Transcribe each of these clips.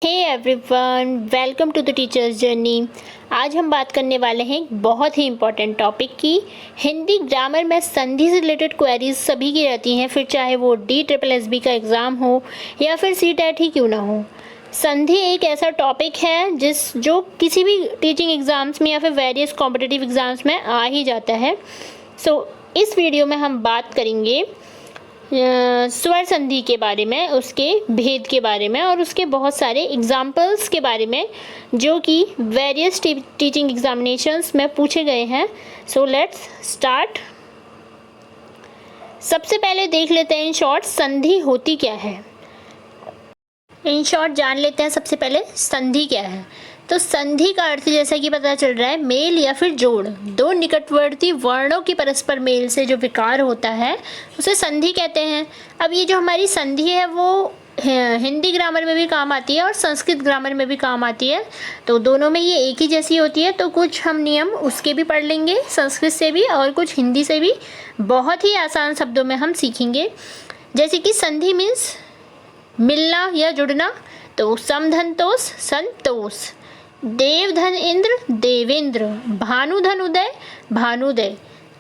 Hey everyone, welcome to the teachers journey. आज हम बात करने वाले हैं एक बहुत ही इम्पॉर्टेंट टॉपिक की। हिंदी ग्रामर में संधि से रिलेटेड क्वेरीज सभी की रहती हैं, फिर चाहे वो DSSB का एग्ज़ाम हो या फिर CTET ही क्यों ना हो। संधि एक ऐसा टॉपिक है जो किसी भी टीचिंग एग्ज़ाम्स में या फिर वेरियस कॉम्पिटिटिव एग्ज़ाम्स में आ ही जाता है। इस वीडियो में हम बात करेंगे स्वर संधि के बारे में, उसके भेद के बारे में और उसके बहुत सारे एग्जाम्पल्स के बारे में जो कि वेरियस टीचिंग एग्जामिनेशंस में पूछे गए हैं। So let's start. सबसे पहले देख लेते हैं इन शॉर्ट संधि होती क्या है। इन शॉर्ट जान लेते हैं सबसे पहले संधि क्या है। तो संधि का अर्थ जैसा कि पता चल रहा है मेल या फिर जोड़, दो निकटवर्ती वर्णों के परस्पर मेल से जो विकार होता है उसे संधि कहते हैं। अब ये जो हमारी संधि है वो हिंदी ग्रामर में भी काम आती है और संस्कृत ग्रामर में भी काम आती है, तो दोनों में ये एक ही जैसी होती है। तो कुछ हम नियम उसके भी पढ़ लेंगे, संस्कृत से भी और कुछ हिंदी से भी, बहुत ही आसान शब्दों में हम सीखेंगे। जैसे कि संधि मीन्स मिलना या जुड़ना, तो समधनतोष संतोष, देवधन इंद्र देवेंद्र, भानुधन उदय भानुदय,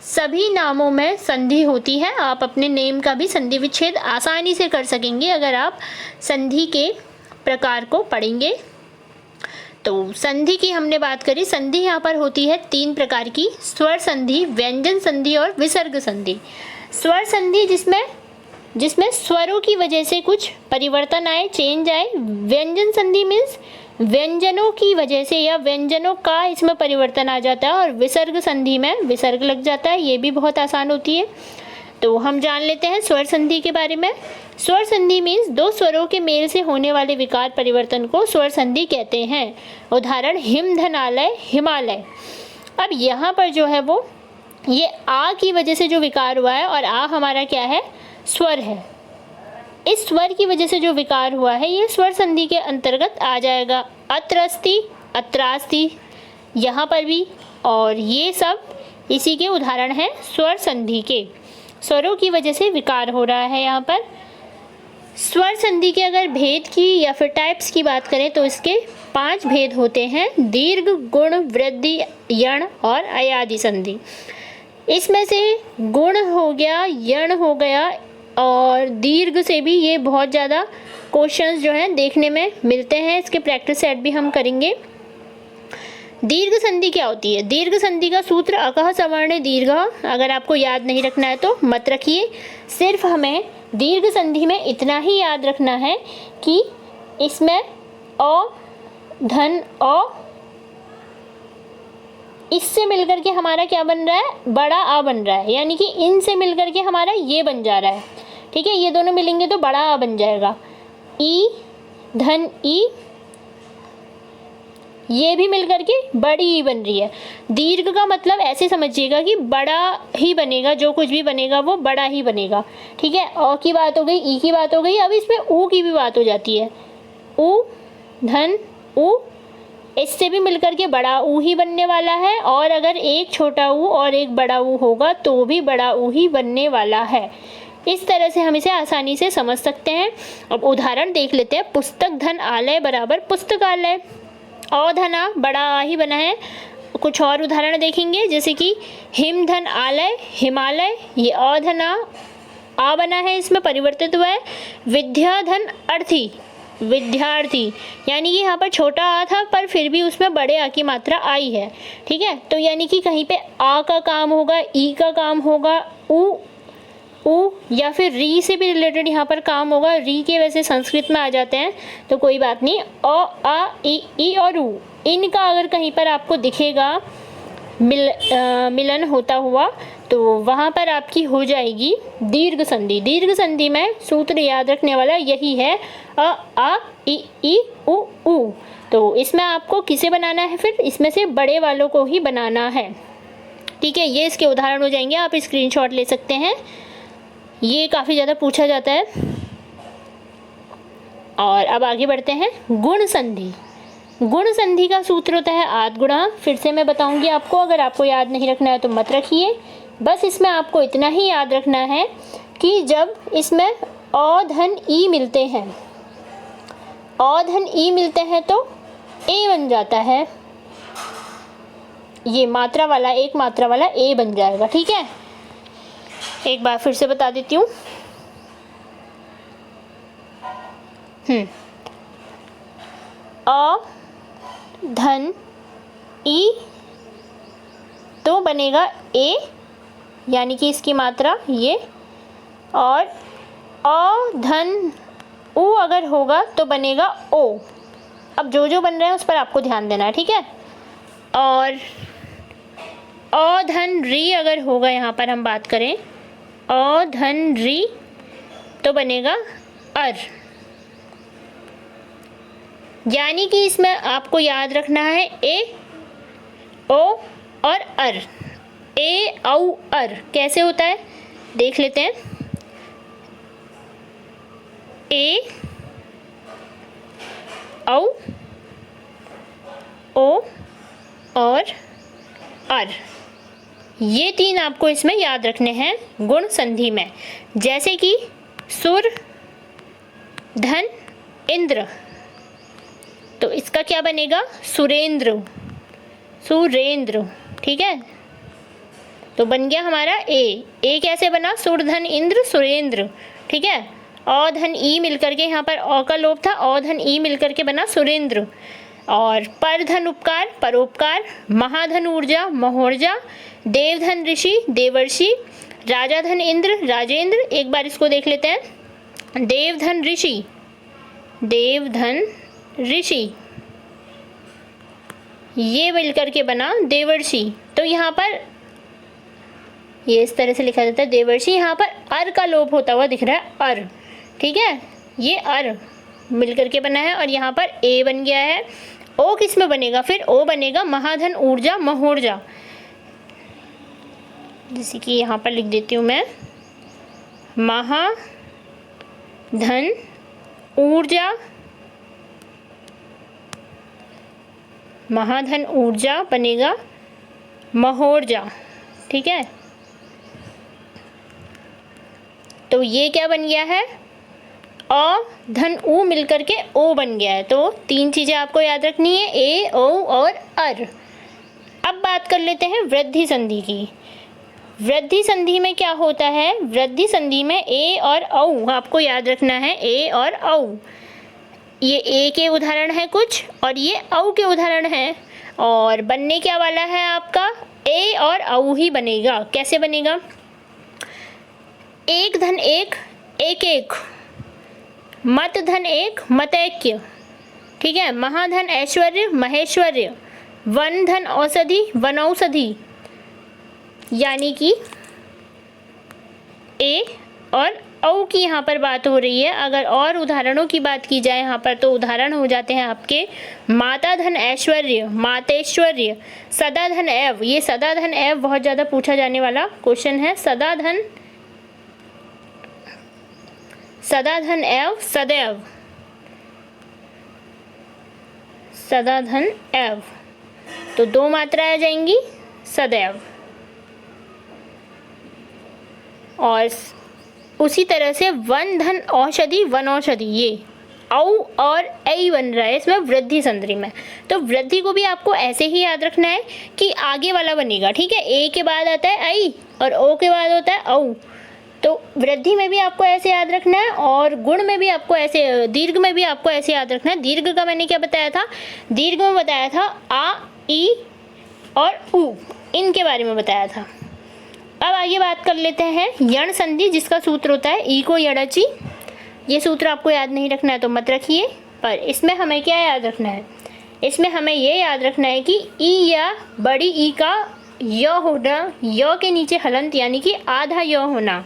सभी नामों में संधि होती है। आप अपने नेम का भी संधि विच्छेद आसानी से कर सकेंगे अगर आप संधि के प्रकार को पढ़ेंगे। तो संधि की हमने बात करी। संधि यहाँ पर होती है तीन प्रकार की: स्वर संधि, व्यंजन संधि और विसर्ग संधि। स्वर संधि जिसमें स्वरों की वजह से कुछ परिवर्तन आए, चेंज आए। व्यंजन संधि मीन्स व्यंजनों की वजह से या व्यंजनों का इसमें परिवर्तन आ जाता है, और विसर्ग संधि में विसर्ग लग जाता है। ये भी बहुत आसान होती है। तो हम जान लेते हैं स्वर संधि के बारे में। स्वर संधि मीन्स दो स्वरों के मेल से होने वाले विकार परिवर्तन को स्वर संधि कहते हैं। उदाहरण हिमधनालय, हिमालय। अब यहाँ पर जो है वो ये आ की वजह से जो विकार हुआ है, और आ हमारा क्या है, स्वर है। इस स्वर की वजह से जो विकार हुआ है ये स्वर संधि के अंतर्गत आ जाएगा। अत्र अस्ति, अत्रास्ति, यहाँ पर भी, और ये सब इसी के उदाहरण हैं स्वर संधि के। स्वरों की वजह से विकार हो रहा है यहाँ पर। स्वर संधि के अगर भेद की या फिर टाइप्स की बात करें तो इसके 5 भेद होते हैं: दीर्घ, गुण, वृद्धि, यण और अयादि संधि। इसमें से गुण हो गया, यण हो गया और दीर्घ से भी ये बहुत ज़्यादा क्वेश्चंस जो हैं देखने में मिलते हैं। इसके प्रैक्टिस सेट भी हम करेंगे। दीर्घ संधि क्या होती है? दीर्घ संधि का सूत्र अकह सवर्ण दीर्घ। अगर आपको याद नहीं रखना है तो मत रखिए, सिर्फ हमें दीर्घ संधि में इतना ही याद रखना है कि इसमें अ, धन, अ, इससे मिलकर के हमारा क्या बन रहा है, बड़ा आ बन रहा है, यानी कि इनसे मिलकर के हमारा ये बन जा रहा है। ठीक है, ये दोनों मिलेंगे तो बड़ा आ बन जाएगा। ई, धन ई, ये भी मिलकर के बड़ी ई बन रही है। दीर्घ का मतलब ऐसे समझिएगा कि बड़ा ही बनेगा, जो कुछ भी बनेगा वो बड़ा ही बनेगा। ठीक है, अ की बात हो गई, ई की बात हो गई, अब इसमें ऊ की भी बात हो जाती है। ऊ, धन ऊ, इससे भी मिलकर के बड़ा ऊ ही बनने वाला है, और अगर एक छोटा ऊ और एक बड़ा ऊ होगा तो भी बड़ा ऊ ही बनने वाला है। इस तरह से हम इसे आसानी से समझ सकते हैं। अब उदाहरण देख लेते हैं। पुस्तक धन आलय बराबर पुस्तकालय। अधना बड़ा आ ही बना है। कुछ और उदाहरण देखेंगे, जैसे कि हिम धन आलय, हिमालय, ये अधना आ बना है, इसमें परिवर्तित हुआ है। विद्या धन अर्थी, विद्यार्थी, यानी कि यहाँ पर छोटा आ था पर फिर भी उसमें बड़े आ की मात्रा आई है। ठीक है, तो यानी कि कहीं पे आ का काम होगा, ई का काम होगा, ऊ या फिर री से भी रिलेटेड यहाँ पर काम होगा। री के वैसे संस्कृत में आ जाते हैं तो कोई बात नहीं। अ, आ, ई और ऊ, इनका अगर कहीं पर आपको दिखेगा मिलन होता हुआ तो वहाँ पर आपकी हो जाएगी दीर्घ संधि। दीर्घ संधि में सूत्र याद रखने वाला यही है, अ, आ, ई, ऊ। तो इसमें आपको किसे बनाना है, फिर इसमें से बड़े वालों को ही बनाना है। ठीक है, ये इसके उदाहरण हो जाएंगे, आप स्क्रीनशॉट ले सकते हैं। ये काफ़ी ज़्यादा पूछा जाता है। और अब आगे बढ़ते हैं। गुण संधि। गुण संधि का सूत्र होता है आद गुणा। फिर से मैं बताऊंगी आपको, अगर आपको याद नहीं रखना है तो मत रखिए। बस इसमें आपको इतना ही याद रखना है कि जब इसमें अ, धन ई मिलते हैं औ धन ई मिलते हैं तो ए बन जाता है। ये मात्रा वाला, एक मात्रा वाला ए बन जाएगा। ठीक है, एक बार फिर से बता देती हूँ। अ धन ई तो बनेगा ए, यानी कि इसकी मात्रा ये, और अ धन उ अगर होगा तो बनेगा ओ। अब जो जो बन रहा है उस पर आपको ध्यान देना है। ठीक है, और अ धन री अगर होगा, यहाँ पर हम बात करें अ धन री तो बनेगा अर। यानी कि इसमें आपको याद रखना है ए, ओ और अर। ए औ अर कैसे होता है देख लेते हैं। ए औ ओ और अर, ये तीन आपको इसमें याद रखने हैं गुण संधि में। जैसे कि सुर धन इंद्र, तो इसका क्या बनेगा सुरेंद्र, सुरेंद्र। ठीक है, तो बन गया हमारा ए। ए कैसे बना, सुर धन इंद्र सुरेंद्र। ठीक है, औ धन ई मिलकर के, यहाँ पर औ का लोप था, औ धन ई मिलकर के बना सुरेंद्र। और पर धन उपकार परोपकार, महाधन ऊर्जा महोर्जा, देवधन ऋषि देवर्षि, राजा धन इंद्र राजेंद्र। एक बार इसको देख लेते हैं। देवधन ऋषि, देवधन ऋषि, ये मिलकर के बना देवर्षि। तो यहाँ पर ये इस तरह से लिखा जाता है देवर्षि। यहाँ पर अर का लोप होता हुआ दिख रहा है, अर। ठीक है, ये अर मिलकर के बना है और यहाँ पर ए बन गया है। ओ किस में बनेगा फिर, ओ बनेगा महाधन ऊर्जा महोर्जा। जैसे कि यहाँ पर लिख देती हूँ मैं, महाधन ऊर्जा, महाधन ऊर्जा बनेगा महोर्जा। ठीक है, तो ये क्या बन गया है, अ धन उ मिलकर के ओ बन गया है। तो तीन चीज़ें आपको याद रखनी है, ए ओ और अर। अब बात कर लेते हैं वृद्धि संधि की। वृद्धि संधि में क्या होता है, वृद्धि संधि में ए और औ आपको याद रखना है, ए और औ। ये ए के उदाहरण है कुछ और ये औ के उदाहरण है, और बनने क्या वाला है आपका, ए और औ ही बनेगा। कैसे बनेगा, एक धन एक एक एक, मत धन एक मतैक्य। ठीक है, महाधन ऐश्वर्य महेश्वर्य, वन धन औषधि वनौषधि। यानी कि ए और औ की यहाँ पर बात हो रही है। अगर और उदाहरणों की बात की जाए यहाँ पर, तो उदाहरण हो जाते हैं आपके माता धन ऐश्वर्य मातेश्वर्य, सदा धन एव। ये सदा धन एव बहुत ज़्यादा पूछा जाने वाला क्वेश्चन है। सदा धन एव सदैव, सदा धन एव, तो दो मात्राएं आ जाएंगी सदैव। और उसी तरह से वन धन औषधि वनौषधि, ये औ और ऐ बन रहा है इसमें वृद्धि संधि में। तो वृद्धि को भी आपको ऐसे ही याद रखना है कि आगे वाला बनेगा। ठीक है, ए के बाद आता है ऐ और ओ के बाद होता है औ। तो वृद्धि में भी आपको ऐसे याद रखना है, और गुण में भी आपको ऐसे, दीर्घ में भी आपको ऐसे याद रखना है। दीर्घ का मैंने क्या बताया था, दीर्घ में बताया था आ ई और उ, इनके बारे में बताया था। अब आगे बात कर लेते हैं यण संधि, जिसका सूत्र होता है ई को यड़ची। ये सूत्र आपको याद नहीं रखना है तो मत रखिए, पर इसमें हमें क्या याद रखना है, इसमें हमें ये याद रखना है कि ई या बड़ी ई का य होना, य के नीचे हलंत यानी कि आधा य होना।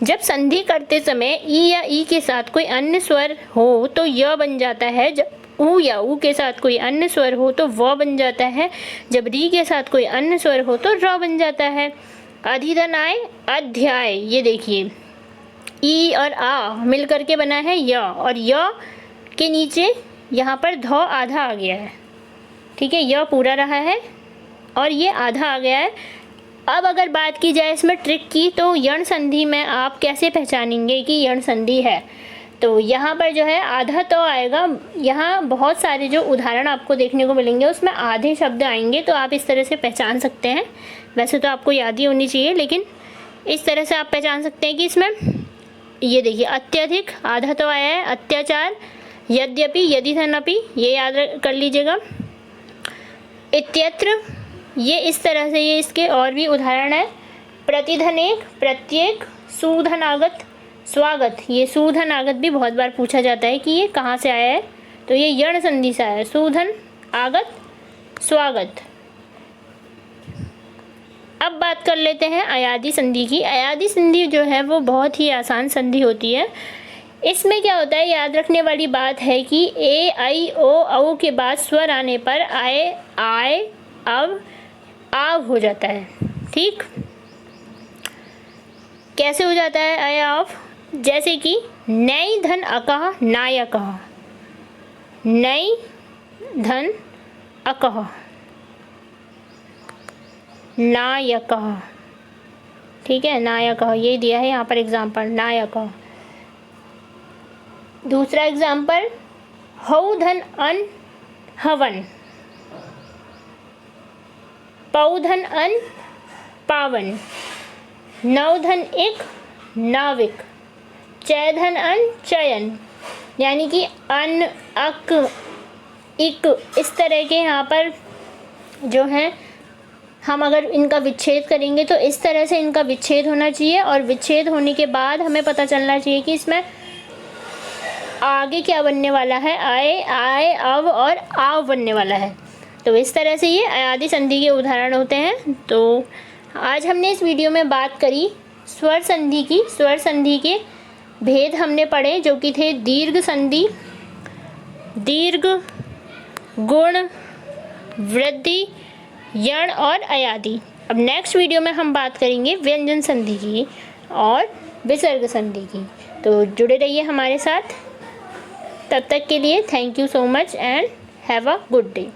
जब संधि करते समय ई या ई के साथ कोई अन्य स्वर हो तो य बन जाता है, जब उ या उ के साथ कोई अन्य स्वर हो तो व बन जाता है, जब री के साथ कोई अन्य स्वर हो तो र बन जाता है। अधिधन आय अध्याय, ये देखिए ई और आ मिल करके बना है य, और य के नीचे यहाँ पर ध आधा आ गया है। ठीक है, य पूरा रहा है और ये आधा आ गया है। अब अगर बात की जाए इसमें ट्रिक की, तो यण संधि में आप कैसे पहचानेंगे कि यण संधि है। तो यहाँ पर जो है आधा तो आएगा। यहाँ बहुत सारे जो उदाहरण आपको देखने को मिलेंगे उसमें आधे शब्द आएंगे, तो आप इस तरह से पहचान सकते हैं। वैसे तो आपको याद ही होनी चाहिए, लेकिन इस तरह से आप पहचान सकते हैं कि इसमें ये देखिए अत्यधिक आधा तो आया है, अत्याचार, यद्यपि, यदिधनपि, ये याद कर लीजिएगा। इत्यत्र, ये इस तरह से, ये इसके और भी उदाहरण है। प्रतिधनेक, प्रत्येक, सुधनागत, स्वागत, ये सुधनागत भी बहुत बार पूछा जाता है कि ये कहाँ से आया है, तो ये यण संधि से आया है। सुधन, आगत, स्वागत। अब बात कर लेते हैं अयादी संधि की। अयादी संधि जो है वो बहुत ही आसान संधि होती है। इसमें क्या होता है, याद रखने वाली बात है कि ए, आई, ओ, औ के बाद स्वर आने पर आए, आय, अब, आव हो जाता है। ठीक, कैसे हो जाता है आय, आव? जैसे कि नई धन अकह, नायकः, नई धन अकह, नायकः। ठीक है, नायकः, ये दिया है यहाँ पर एग्जाम्पल, नायकः। दूसरा एग्जाम्पल, हौ धन अन, हवन, पौ धन अन, पावन, नौ धन इक, नाविक, चय धन अन, चयन। यानी कि अन, अक, इक, इस तरह के यहाँ पर जो है, हम अगर इनका विच्छेद करेंगे तो इस तरह से इनका विच्छेद होना चाहिए, और विच्छेद होने के बाद हमें पता चलना चाहिए कि इसमें आगे क्या बनने वाला है, आए, आय, अव और आव बनने वाला है। तो इस तरह से ये अयादी संधि के उदाहरण होते हैं। तो आज हमने इस वीडियो में बात करी स्वर संधि की। स्वर संधि के भेद हमने पढ़े, जो कि थे दीर्घ संधि, दीर्घ, गुण, वृद्धि, यण और अयादी। अब नेक्स्ट वीडियो में हम बात करेंगे व्यंजन संधि की और विसर्ग संधि की। तो जुड़े रहिए हमारे साथ। तब तक के लिए thank you so much and have a good day.